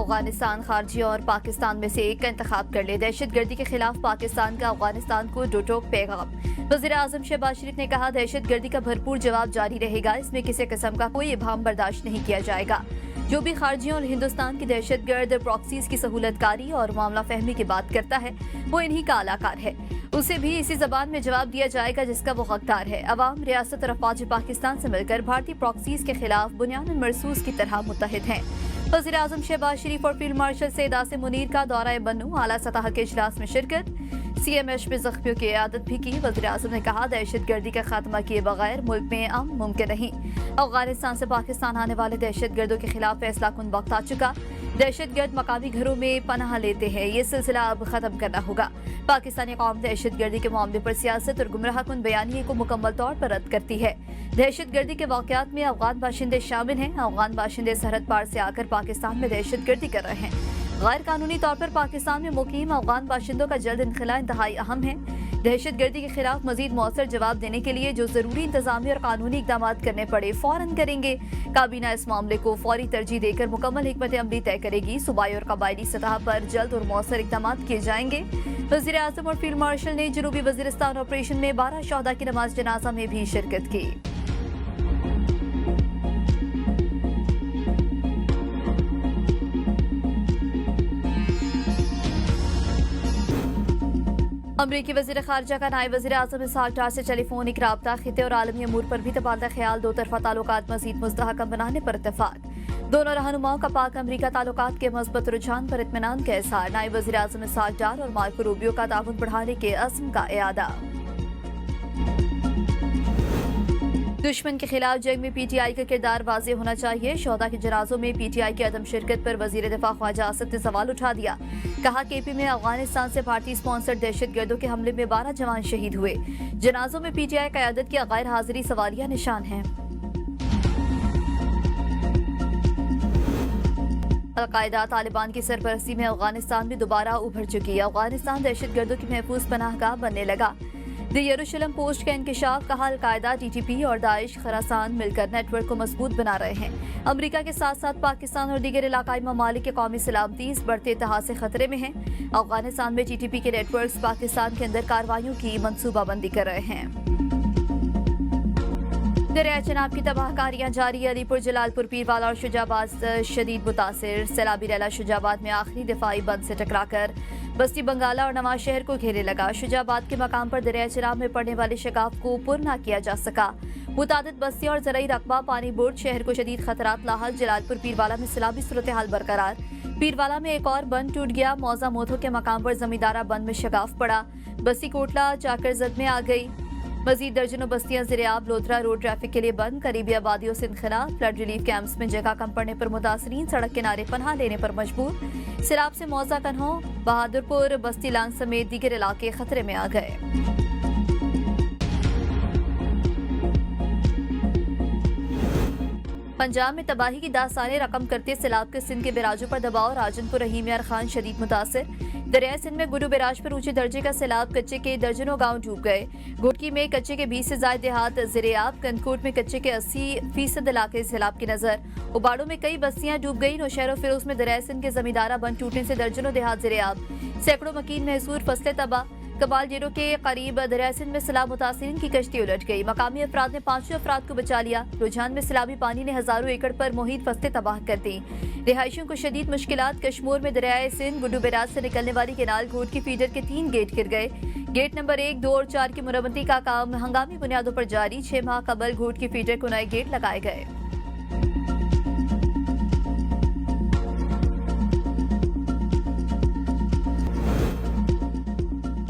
अफगानिस्तान खारजी और पाकिस्तान में से एक का इंतखाब कर ले। दहशत गर्दी के खिलाफ पाकिस्तान का अफगानिस्तान को दो टोक पैगाम। वज़ीर आज़म शहबाज शरीफ ने कहा, दहशत गर्दी का भरपूर जवाब जारी रहेगा। इसमें किसी किस्म का कोई इबाम बर्दाश्त नहीं किया जाएगा। जो भी खारजियों और हिंदुस्तान की दहशत गर्द प्रॉक्सीज की सहूलतकारी और मामला फहमी की बात करता है, वो इन्हीं का अलाकार है। उसे भी इसी जबान में जवाब दिया जाएगा जिसका वो हकदार है। अवाम, रियासत और अफवाज पाकिस्तान से मिलकर भारतीय प्रॉक्सीज के खिलाफ बुनियादन मरसूस की तरह मुत्तहिद हैं। वज़ीर आज़म शहबाज शरीफ और फील्ड मार्शल सैयद आसिम मुनीर का दौरा बन्नू आला सतह के इजलास में शिरकत। CMH में जख्मियों की इयादत भी की। वज़ीर आज़म ने कहा, दहशत गर्दी का खात्मा किए बगैर मुल्क में अमन मुमकिन नहीं। अफगानिस्तान से पाकिस्तान आने वाले दहशत गर्दों के खिलाफ फैसला कुन वक्त आ चुका। दहशत गर्द मकामी घरों में पनाह लेते हैं, ये सिलसिला अब खत्म करना होगा। पाकिस्तानी कौम दहशत गर्दी के मामले पर सियासत और गुमराह कुन बयानिए को मुकम्मल तौर पर रद्द करती है। दहशत गर्दी के वाक़यात में अफगान बाशिंदे शामिल हैं। अफगान बाशिंदे सरहद पार से आकर पाकिस्तान में दहशत गर्दी कर रहे हैं। गैर कानूनी तौर पर पाकिस्तान में मुकीम अफगान बाशिंदों का जल्द इनखला इंतहाई अहम है। दहशत गर्दी के खिलाफ मजीद मौसर जवाब देने के लिए जो जरूरी इंतजामी और कानूनी इकदाम करने पड़े फौरन करेंगे। काबीना इस मामले को फौरी तरजीह देकर मुकम्मल हिकमत अमली तय करेगी। सूबाई और कबायली सतह पर जल्द और मौसर इकदाम किए जाएंगे। वज़ीर आज़म और फील्ड मार्शल ने जनूबी वज़ीरिस्तान ऑपरेशन में 12 शहदा की नमाज जनाजा में भी शिरकत की। अमरीकी वज़ीर ख़ारिजा का नायब वज़ीर आज़म इसहाक डार से टेलीफोनिक राब्ता, खिते और आलमी अमूर पर भी तबादला ख्याल, दो तरफा ताल्लुकात मज़ीद मुस्तहकम बनाने पर इत्तेफाक। दोनों रहनुमाओं का पाक अमरीका ताल्लुकात के मज़बूत रुझान पर इत्मीनान का इज़हार। नायब वज़ीर आज़म इसहाक डार और मार्को रूबियो का ताउन बढ़ाने के अज़्म का इयादा। दुश्मन के खिलाफ जंग में PTI का किरदार वाज़ेह होना चाहिए। शोहदा के जनाजों में PTI की अदम शिरकत पर वज़ीर दिफा ख्वाजा आसिफ ने सवाल उठा दिया। कहा, KP में अफगानिस्तान से भारतीय स्पॉन्सर दहशत गर्दों के हमले में 12 जवान शहीद हुए। जनाजों में PTI क़यादत की गैर हाजिरी सवालिया निशान है। अल-कायदा तालिबान की सरपरस्ती में अफगानिस्तान में दोबारा उभर चुकी है। अफगानिस्तान दहशत गर्दों की महफूज पनाहगाह बनने लगा। द यरूशलेम पोस्ट का इंकशाफ, कहा, अल-कायदा, TTP और दाइश खरासान मिलकर नेटवर्क को मजबूत बना रहे हैं। अमरीका के साथ साथ पाकिस्तान और दीगर इलाकाई ममालिक के कौमी सलामती इस बढ़ते इत्तेहाद से खतरे में हैं। अफगानिस्तान में TTP के नेटवर्क पाकिस्तान के अंदर कार्रवाइयों की मनसूबाबंदी कर रहे हैं। दरिया चनाब की तबाहकारियां जारी। अलीपुर, जलालपुर, पीरवाला और शुजाबाद शदीद मुतासिर। सैलाबी रैला शुजाबाद में आखिरी दिफाई बंद से टकराकर बस्ती बंगाला और नवाज शहर को घेरे लगा। शुजाबाद के मकाम पर दरिया चनाब में पड़ने वाले शिकाफ को पुर न किया जा सका। मुतादिद बस्तियां और ज़राई रकबा पानी बोर्ड शहर को शदीद खतरात लाहक। जलालपुर, पीरवाला में सैलाबी सूरत हाल बरकरार। पीरवाला में एक और बंद टूट गया। मौजा मोथो के मकाम पर जमींदारा बंद में शिकाफ पड़ा। बस्ती कोटला चाकरजद में आ गई। मजीद दर्जनों बस्तियां ज़िरियाब लोधरा रोड ट्रैफिक के लिए बंद। करीबी आबादियों से इनखला। फ्लड रिलीफ कैंप्स में जगह कम पड़ने पर मुतासरीन सड़क किनारे पनाह लेने पर मजबूर। सिराब से मौजा कन्हो, बहादुरपुर, बस्ती लांग समेत दीगर इलाके खतरे में आ गए। पंजाब में तबाही की दास्तानें रकम करते सैलाब के सिंध के बैराजों पर दबाव। राजनपुर, रहीम यार खान शदीद मुतासिर। दरिया सिंध में गुरु बैराज पर ऊंचे दर्जे का सैलाब। कच्चे के दर्जनों गांव डूब गए। घोटकी में कच्चे के 20 से ज्यादा देहात ज़िरियाब। कनकोट में कच्चे के 80% इलाके सैलाब की नजर। उबाड़ों में कई बस्तियां डूब गई। नौशहर और फिरोज में दरिया सिंध के जमींदारा बंद टूटने से दर्जनों देहात ज़िरियाब। सैकड़ों मकीन महसूर, फसलें तबाह। कबाल जेरों के करीब दरिया सिंध में सैलाब मुतासिरीन की कश्ती उलट गई। मकामी अफराद ने 5 अफराद को बचा लिया। रुझान में सैलाबी पानी ने हजारों एकड़ पर मुहित फसलें तबाह कर दी। रिहायशियों को शदीद मुश्किलात। कश्मीर में दरियाए सिंध गुड्डू बैराज से निकलने वाली केनाल घोट की फीडर के 3 गेट गिर गए। गेट नंबर 1, 2 और 4 की मुरम्मती का काम हंगामी बुनियादों पर जारी। 6 माह कबल घोट की फीडर को नए गेट लगाए गए।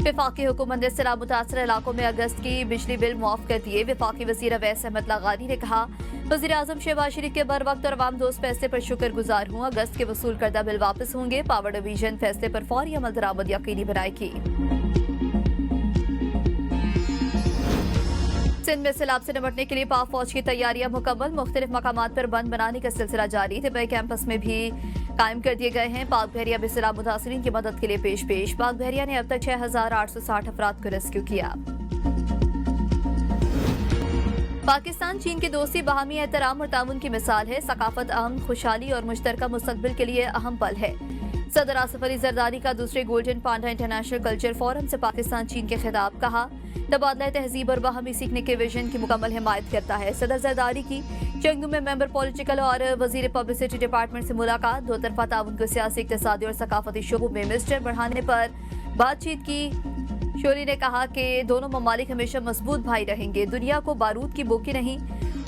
वफाकी हुकूमत ने सैलाब मुतासर इलाकों में अगस्त की बिजली बिल मुआफ कर दिए। वफाकी वज़ीर अवैस अहमद लगानी ने कहा, वज़ीर आज़म शहबाज शरीफ के बर वक्त और अवाम दोस्त फैसले पर शुक्रगुजार हूँ। अगस्त के वसूल करदा बिल वापस होंगे। पावर डिवीजन फैसले पर फौरी अमल दरामद यकीनी बनाएगी। सिंध में सैलाब से निपटने के लिए पाक फौज की तैयारियां मुकम्मल। मुख्तलिफ मकामात पर बंद बनाने का सिलसिला जारी। तिब्बई कैंपस में भी कायम कर दिए गए हैं। पाक बहरिया भी सैलाब मुतासरीन की मदद के लिए पेश। पाक बहरिया ने अब तक 6860 अफराद को रेस्क्यू किया। पाकिस्तान चीन की दोस्ती बाहमी एहतराम और ताउन की मिसाल है। सकाफत, अमन, खुशहाली और मुश्तरका मुस्तकबिल के लिए अहम पल है। सदर आसिफ अली जरदारी का दूसरे गोल्डन पांडा इंटरनेशनल कल्चर फोरम से पाकिस्तान चीन के खिताब। कहा, तबादला तहजीब और बाहमी सीखने के विजन की मुकम्मल हिमायत करता है। सदर जरदारी की चंगदू में मेंबर पॉलिटिकल और वजीर पब्लिसिटी डिपार्टमेंट से मुलाकात। दो तरफा ताउन को सियासी, इक्तिसादी और सकाफती शोबों में मिस्टर बढ़ाने पर बातचीत की। शोरी ने कहा कि दोनों ममालिक हमेशा मजबूत भाई रहेंगे। दुनिया को बारूद की बोकी नहीं,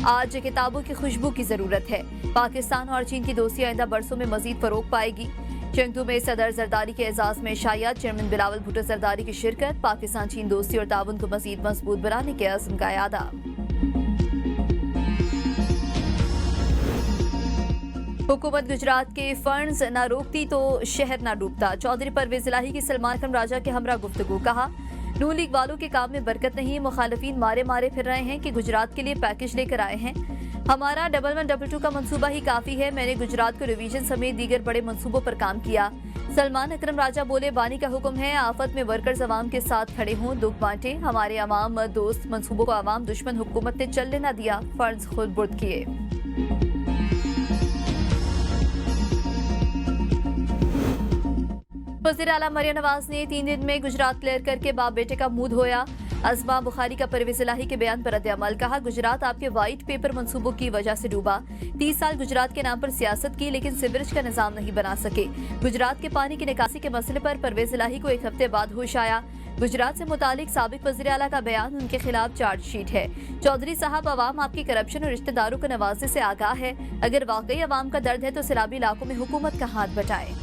आज किताबों की खुशबू की जरूरत है। पाकिस्तान और चीन की दोस्ती आइंदा बरसों में मजीद फरोग पाएगी। चंगदू में सदर जरदारी के एजाज में शायद चेयरमैन बिलावल भुट्टो जरदारी की शिरकत। पाकिस्तान चीन दोस्ती और ताउन को मजीद मजबूत बनाने के अज़्म का यादा। हुकूमत गुजरात के फंड्स न रोकती तो शहर न डूबता। चौधरी परवेज इलाही की सलमान खान राजा के हमरा गुफ्तगू। कहा, नून लीग वालों के काम में बरकत नहीं। मुखालिफिन मारे मारे फिर रहे हैं कि गुजरात के लिए पैकेज लेकर आए हैं। हमारा 1122 का मंसूबा ही काफी है। मैंने गुजरात को रिवीजन समेत दीगर बड़े मंसूबों पर काम किया। सलमान अकरम राजा बोले, बानी का हुक्म है, आफत में वर्कर्स अवाम के साथ खड़े हों, दुख बांटे। हमारे अवाम दोस्त मंसूबों को अवाम दुश्मन हुकूमत ने चलने न दिया, फर्ज खुद बुर्द किए। वज़ीर आला मरियम नवाज ने 3 दिन में गुजरात क्लियर करके बाप बेटे का मुंह धोया। अज़मा बुखारी का परवेज इलाही के बयान पर रद्द-ए-अमल। कहा, गुजरात आपके वाइट पेपर मंसूबों की वजह से डूबा। 30 साल गुजरात के नाम पर सियासत की, लेकिन सीवरेज का निजाम नहीं बना सके। गुजरात के पानी की निकासी के मसले पर परवेज इलाही को 1 हफ्ते बाद होश आया। गुजरात से मुतालिक साबिक वज़ीर आला का बयान, उनके खिलाफ चार्जशीट है। चौधरी साहब, अवाम आपकी करप्शन और रिश्तेदारों को नवाजने से आगाह है। अगर वाकई अवाम का दर्द है तो सैलाबी इलाकों में हुकूमत का हाथ बटाएं।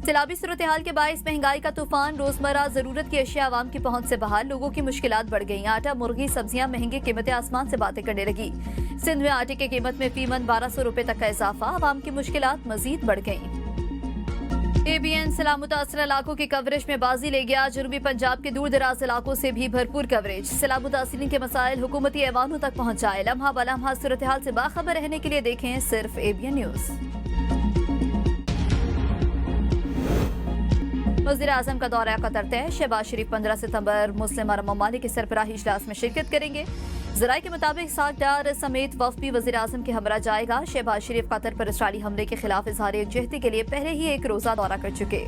सैलाबी सूरत हाल के बायस महंगाई का तूफान। रोजमर्रा जरूरत की अशिया आवाम की पहुंच से बाहर, लोगों की मुश्किलात बढ़ गई। आटा, मुर्गी, सब्जियां महंगी, कीमतें आसमान से बातें करने लगी। सिंध में आटे की कीमत में फीमन 1200 रुपए तक का इजाफा। आवाम की मुश्किलात मजीद बढ़ गई। ABN सैलाब मुतासर इलाकों की कवरेज में बाजी ले गया। जनूबी पंजाब के दूर दराज इलाकों से भी भरपूर कवरेज। सैलाब मुतासरीन के मसाइल हुकूमती ऐवानों तक पहुंचाए। लम्हा बलम्हा सूरत हाल से बाखबर रहने के लिए देखें सिर्फ ABN न्यूज। वज़ीर आज़म का दौरा कतर तय। शहबाज शरीफ 15 सितंबर मुस्लिम अरब ममालिक के सरबराही इजलास में शिरकत करेंगे। ज़राए के मुताबिक सागदार समेत वफ़द भी वज़ीर आज़म के हमरा जाएगा। शहबाज शरीफ कतर पर इसराइली हमले के खिलाफ इजहार यकजहती के लिए पहले ही एक रोज़ा दौरा कर चुके।